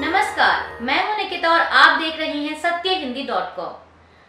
नमस्कार, मैं हूं निकिता और आप देख रहे हैं सत्यहिंदी.com।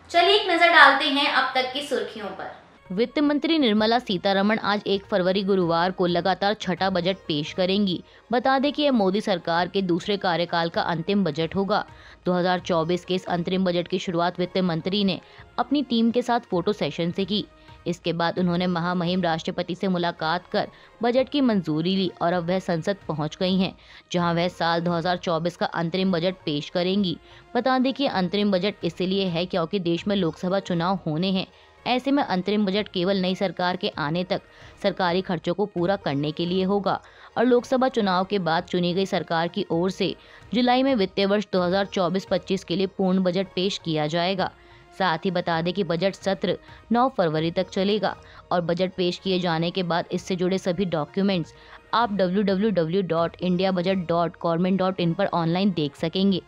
चलिए एक नजर डालते हैं अब तक की सुर्खियों पर। वित्त मंत्री निर्मला सीतारमण आज 1 फरवरी गुरुवार को लगातार छठा बजट पेश करेंगी। बता दें कि यह मोदी सरकार के दूसरे कार्यकाल का अंतिम बजट होगा। 2024 के इस अंतरिम बजट की शुरुआत वित्त मंत्री ने अपनी टीम के साथ फोटो सेशन से की। इसके बाद उन्होंने महामहिम राष्ट्रपति से मुलाकात कर बजट की मंजूरी ली और अब वह संसद पहुंच गई हैं, जहां वह साल 2024 का अंतरिम बजट पेश करेंगी। बता दें कि अंतरिम बजट इसलिए है क्योंकि देश में लोकसभा चुनाव होने हैं। ऐसे में अंतरिम बजट केवल नई सरकार के आने तक सरकारी खर्चों को पूरा करने के लिए होगा और लोकसभा चुनाव के बाद चुनी गई सरकार की ओर से जुलाई में वित्तीय वर्ष 2024-25 के लिए पूर्ण बजट पेश किया जाएगा। साथ ही बता दें कि बजट सत्र 9 फरवरी तक चलेगा और बजट पेश किए जाने के बाद इससे जुड़े सभी डॉक्यूमेंट्स आप www.indiabudget.government.in पर ऑनलाइन देख सकेंगे।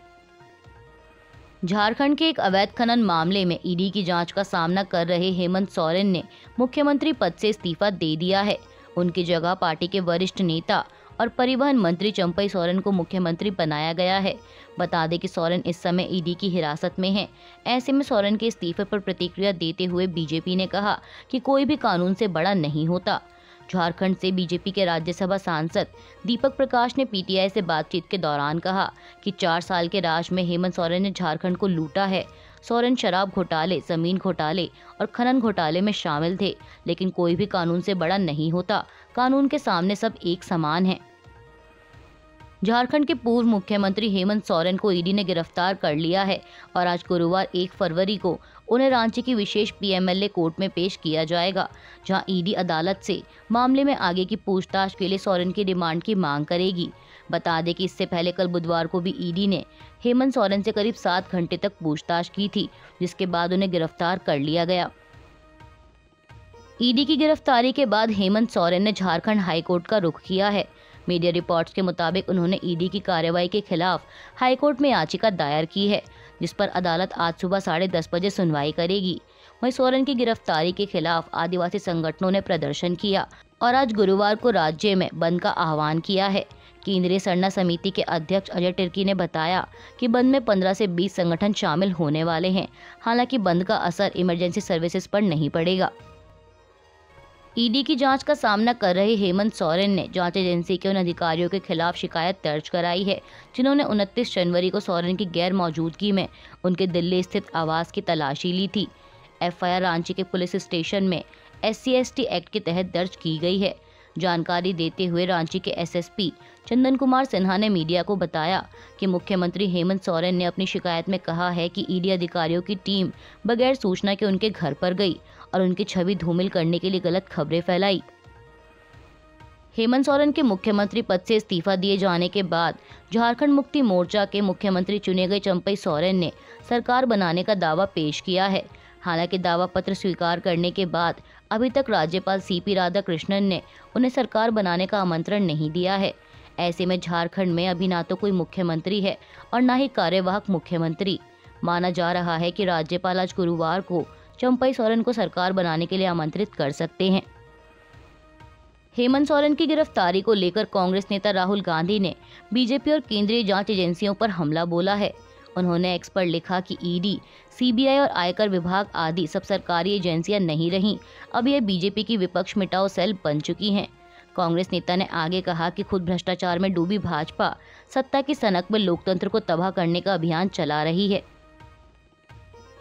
झारखंड के एक अवैध खनन मामले में ईडी की जांच का सामना कर रहे हेमंत सोरेन ने मुख्यमंत्री पद से इस्तीफा दे दिया है। उनकी जगह पार्टी के वरिष्ठ नेता और परिवहन मंत्री चंपई सोरेन को मुख्यमंत्री बनाया गया है। बता दें कि सोरेन इस समय ईडी की हिरासत में हैं। ऐसे में सोरेन के इस्तीफे पर प्रतिक्रिया देते हुए बीजेपी ने कहा कि कोई भी कानून से बड़ा नहीं होता। झारखंड से बीजेपी के राज्यसभा सांसद दीपक प्रकाश ने पीटीआई से बातचीत के दौरान कहा कि 4 साल के राज में हेमंत सोरेन ने झारखंड को लूटा है। सोरेन शराब घोटाले, जमीन घोटाले और खनन घोटाले में शामिल थे, लेकिन कोई भी कानून से बड़ा नहीं होता। कानून के सामने सब एक समान हैं। झारखंड के पूर्व मुख्यमंत्री हेमंत सोरेन को ईडी ने गिरफ्तार कर लिया है और आज गुरुवार 1 फरवरी को उन्हें रांची की विशेष पीएमएलए कोर्ट में पेश किया जाएगा, जहां ईडी अदालत से मामले में आगे की पूछताछ के लिए सोरेन की रिमांड की मांग करेगी। बता दें कि इससे पहले कल बुधवार को भी ईडी ने हेमंत सोरेन से करीब 7 घंटे तक पूछताछ की थी, जिसके बाद उन्हें गिरफ्तार कर लिया गया। ईडी की गिरफ्तारी के बाद हेमंत सोरेन ने झारखंड हाईकोर्ट का रुख किया है। मीडिया रिपोर्ट्स के मुताबिक उन्होंने ईडी की कार्रवाई के खिलाफ हाईकोर्ट में याचिका दायर की है, जिस पर अदालत आज सुबह 10:30 बजे सुनवाई करेगी। वहीं सोरेन की गिरफ्तारी के खिलाफ आदिवासी संगठनों ने प्रदर्शन किया और आज गुरुवार को राज्य में बंद का आह्वान किया है। केंद्रीय सरना समिति के अध्यक्ष अजय तिर्की ने बताया कि बंद में 15 से 20 संगठन शामिल होने वाले हैं। हालांकि बंद का असर इमरजेंसी सर्विसेज पर नहीं पड़ेगा। ईडी की जांच का सामना कर रहे हेमंत सोरेन ने जांच एजेंसी के उन अधिकारियों के खिलाफ शिकायत दर्ज कराई है जिन्होंने 29 जनवरी को सोरेन की गैर मौजूदगी में उनके दिल्ली स्थित आवास की तलाशी ली थी। एफआईआर रांची के पुलिस स्टेशन में SC/ST एक्ट के तहत दर्ज की गई है। जानकारी देते हुए रांची के एसएसपी चंदन कुमार सिन्हा ने मीडिया को बताया कि मुख्यमंत्री हेमंत सोरेन ने अपनी शिकायत में कहा है कि ईडी अधिकारियों की टीम बगैर सूचना के उनके घर पर गई और उनकी छवि धूमिल करने के लिए गलत खबरें फैलाई। हेमंत सोरेन के मुख्यमंत्री पद से इस्तीफा दिए जाने के बाद झारखंड मुक्ति मोर्चा के मुख्यमंत्री चुने गए चंपई सोरेन ने सरकार बनाने का दावा पेश किया है। हालांकि दावा पत्र स्वीकार करने के बाद अभी तक राज्यपाल CP राधाकृष्णन ने उन्हें सरकार बनाने का आमंत्रण नहीं दिया है। ऐसे में झारखंड में अभी ना तो कोई मुख्यमंत्री है और ना ही कार्यवाहक मुख्यमंत्री। माना जा रहा है कि राज्यपाल आज गुरुवार को चंपई सोरेन को सरकार बनाने के लिए आमंत्रित कर सकते हैं। हेमंत सोरेन की गिरफ्तारी को लेकर कांग्रेस नेता राहुल गांधी ने बीजेपी और केंद्रीय जांच एजेंसियों पर हमला बोला है। उन्होंने एक्स पर लिखा कि ईडी, CBI और आयकर विभाग आदि सब सरकारी एजेंसियां नहीं रहीं, अब यह बीजेपी की विपक्ष मिटाओ सेल बन चुकी हैं। कांग्रेस नेता ने आगे कहा कि खुद भ्रष्टाचार में डूबी भाजपा सत्ता की सनक में लोकतंत्र को तबाह करने का अभियान चला रही है।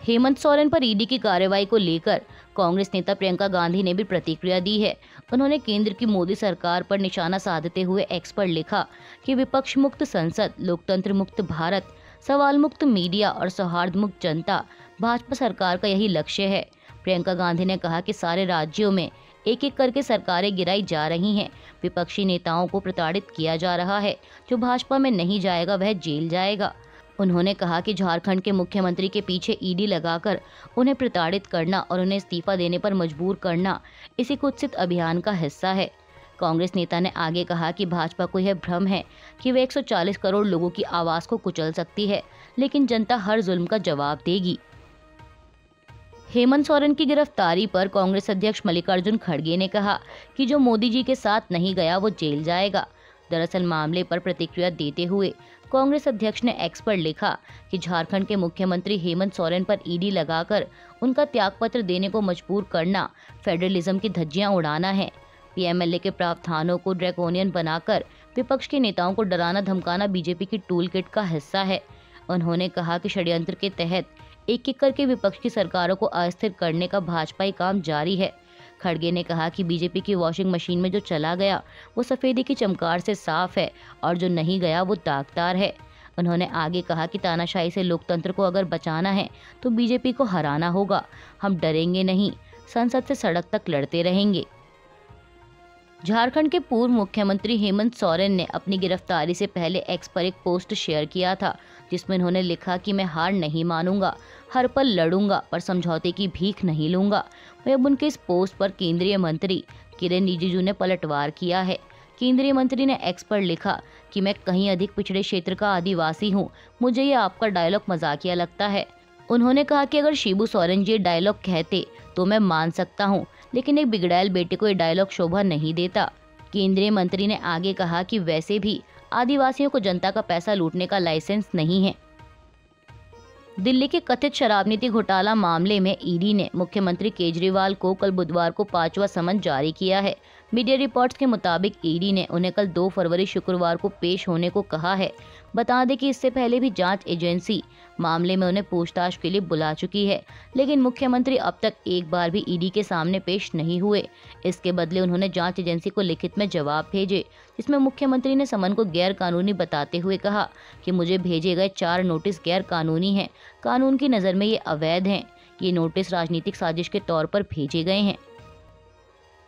हेमंत सोरेन पर ईडी की कार्रवाई को लेकर कांग्रेस नेता प्रियंका गांधी ने भी प्रतिक्रिया दी है। उन्होंने केंद्र की मोदी सरकार पर निशाना साधते हुए एक्स पर लिखा कि विपक्ष मुक्त संसद, लोकतंत्र मुक्त भारत, सवाल मुक्त मीडिया और सौहार्द मुक्त जनता, भाजपा सरकार का यही लक्ष्य है। प्रियंका गांधी ने कहा कि सारे राज्यों में एक एक करके सरकारें गिराई जा रही हैं। विपक्षी नेताओं को प्रताड़ित किया जा रहा है। जो भाजपा में नहीं जाएगा वह जेल जाएगा। उन्होंने कहा कि झारखंड के मुख्यमंत्री के पीछे ईडी लगाकर उन्हें प्रताड़ित करना और उन्हें इस्तीफा देने पर मजबूर करना इसी कुत्सित अभियान का हिस्सा है। कांग्रेस नेता ने आगे कहा कि भाजपा को यह भ्रम है कि वे 140 करोड़ लोगों की आवाज को कुचल सकती है, लेकिन जनता हर जुल्म का जवाब देगी। हेमंत सोरेन की गिरफ्तारी पर कांग्रेस अध्यक्ष मल्लिकार्जुन खड़गे ने कहा कि जो मोदी जी के साथ नहीं गया वो जेल जाएगा। दरअसल मामले पर प्रतिक्रिया देते हुए कांग्रेस अध्यक्ष ने एक्स पर लिखा कि झारखंड के मुख्यमंत्री हेमंत सोरेन पर ईडी लगाकर उनका त्यागपत्र देने को मजबूर करना फेडरलिज्म की धज्जियां उड़ाना है। पीएमएलए के प्रावधानों को ड्रैकोनियन बनाकर विपक्ष के नेताओं को डराना धमकाना बीजेपी की टूल किट का हिस्सा है। उन्होंने कहा कि षड्यंत्र के तहत एक एक करके विपक्ष की सरकारों को अस्थिर करने का भाजपाई काम जारी है। खड़गे ने कहा कि बीजेपी की वॉशिंग मशीन में जो चला गया वो सफेदी की चमकार से साफ है और जो नहीं गया वो दागदार है। उन्होंने आगे कहा कि तानाशाही से लोकतंत्र को अगर बचाना है तो बीजेपी को हराना होगा। हम डरेंगे नहीं, संसद से सड़क तक लड़ते रहेंगे। झारखंड के पूर्व मुख्यमंत्री हेमंत सोरेन ने अपनी गिरफ्तारी से पहले एक्स पर एक पोस्ट शेयर किया था जिसमें उन्होंने लिखा कि मैं हार नहीं मानूंगा, हर पल लड़ूंगा पर समझौते की भीख नहीं लूंगा। वहीं अब उनके इस पोस्ट पर केंद्रीय मंत्री किरेन रिजिजू ने पलटवार किया है। केंद्रीय मंत्री ने एक्स पर लिखा कि मैं कहीं अधिक पिछड़े क्षेत्र का आदिवासी हूँ, मुझे ये आपका डायलॉग मजाकिया लगता है। उन्होंने कहा कि अगर शिबू सोरेन जी डायलॉग कहते तो मैं मान सकता हूँ, लेकिन एक बिगड़ैल बेटे को ये डायलॉग शोभा नहीं देता। केंद्रीय मंत्री ने आगे कहा कि वैसे भी आदिवासियों को जनता का पैसा लूटने का लाइसेंस नहीं है। दिल्ली के कथित शराब नीति घोटाला मामले में ईडी ने मुख्यमंत्री केजरीवाल को कल बुधवार को 5वां समन जारी किया है। मीडिया रिपोर्ट्स के मुताबिक ईडी ने उन्हें कल 2 फरवरी शुक्रवार को पेश होने को कहा है। बता दें कि इससे पहले भी जांच एजेंसी मामले में उन्हें पूछताछ के लिए बुला चुकी है, लेकिन मुख्यमंत्री अब तक एक बार भी ईडी के सामने पेश नहीं हुए। इसके बदले उन्होंने जांच एजेंसी को लिखित में जवाब भेजे, जिसमें मुख्यमंत्री ने समन को गैर कानूनी बताते हुए कहा कि मुझे भेजे गए 4 नोटिस गैर कानूनी हैं, कानून की नज़र में ये अवैध हैं। ये नोटिस राजनीतिक साजिश के तौर पर भेजे गए हैं।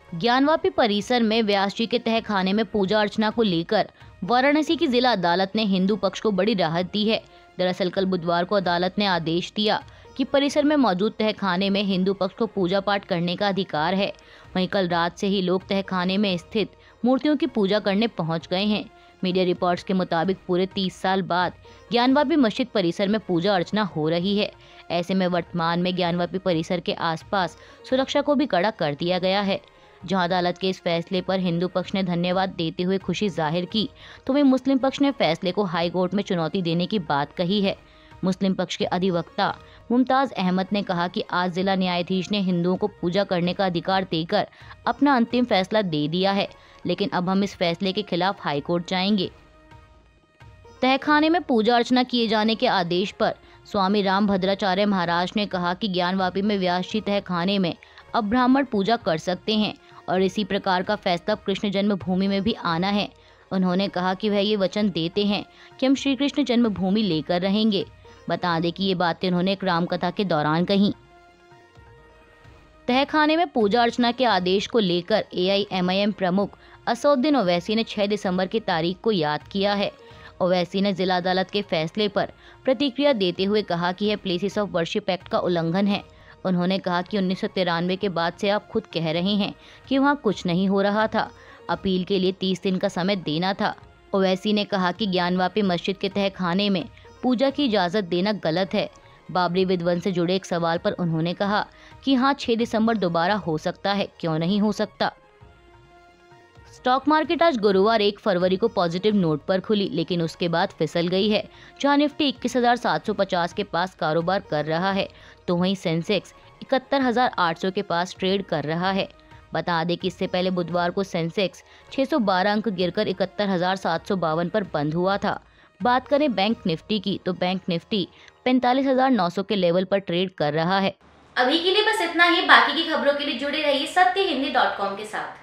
ज्ञानवापी परिसर में व्यास जी के तहखाने में पूजा अर्चना को लेकर वाराणसी की जिला अदालत ने हिंदू पक्ष को बड़ी राहत दी है। दरअसल कल बुधवार को अदालत ने आदेश दिया कि परिसर में मौजूद तहखाने में हिंदू पक्ष को पूजा पाठ करने का अधिकार है। वहीं कल रात से ही लोग तहखाने में स्थित मूर्तियों की पूजा करने पहुंच गए हैं। मीडिया रिपोर्ट्स के मुताबिक पूरे 30 साल बाद ज्ञानवापी मस्जिद परिसर में पूजा अर्चना हो रही है। ऐसे में वर्तमान में ज्ञानवापी परिसर के आसपास सुरक्षा को भी कड़ा कर दिया गया है। जहां अदालत के इस फैसले पर हिंदू पक्ष ने धन्यवाद देते हुए खुशी जाहिर की, तो वहीं मुस्लिम पक्ष ने फैसले को हाई कोर्ट में चुनौती देने की बात कही है। मुस्लिम पक्ष के अधिवक्ता मुमताज अहमद ने कहा कि आज जिला न्यायाधीश ने हिंदुओं को पूजा करने का अधिकार देकर अपना अंतिम फैसला दे दिया है, लेकिन अब हम इस फैसले के खिलाफ हाई कोर्ट जाएंगे। तहखाने में पूजा अर्चना किए जाने के आदेश पर स्वामी रामभद्राचार्य महाराज ने कहा कि ज्ञानवापी में व्यास जी तहखाने में अब ब्राह्मण पूजा कर सकते हैं और इसी प्रकार का फैसला कृष्ण जन्मभूमि में भी आना है। उन्होंने कहा कि वह ये वचन देते हैं कि हम श्री कृष्ण जन्मभूमि लेकर रहेंगे। बता दें कि ये बातें उन्होंने एक रामकथा के दौरान कही। तहखाने में पूजा अर्चना के आदेश को लेकर AIMIM प्रमुख असदुद्दीन ओवैसी ने 6 दिसंबर की तारीख को याद किया है। ओवैसी ने जिला अदालत के फैसले पर प्रतिक्रिया देते हुए कहा कि यह प्लेसेस ऑफ वर्शिप एक्ट का उल्लंघन है। उन्होंने कहा कि 1993 के बाद से आप खुद कह रहे हैं कि वहां कुछ नहीं हो रहा था, अपील के लिए 30 दिन का समय देना था। ओवैसी ने कहा कि ज्ञानवापी मस्जिद के तहखाने में पूजा की इजाज़त देना गलत है। बाबरी विध्वंस से जुड़े एक सवाल पर उन्होंने कहा कि हाँ, 6 दिसंबर दोबारा हो सकता है, क्यों नहीं हो सकता। स्टॉक मार्केट आज गुरुवार 1 फरवरी को पॉजिटिव नोट पर खुली, लेकिन उसके बाद फिसल गई है। जहां निफ्टी 21,750 के पास कारोबार कर रहा है, तो वहीं सेंसेक्स 71,800 के पास ट्रेड कर रहा है। बता दें कि इससे पहले बुधवार को सेंसेक्स 612 अंक गिरकर 71,752 पर बंद हुआ था। बात करें बैंक निफ्टी की, तो बैंक निफ्टी 45,900 के लेवल पर ट्रेड कर रहा है। अभी के लिए बस इतना ही। बाकी की खबरों के लिए जुड़े रहिए सत्यहिंदी.com के साथ।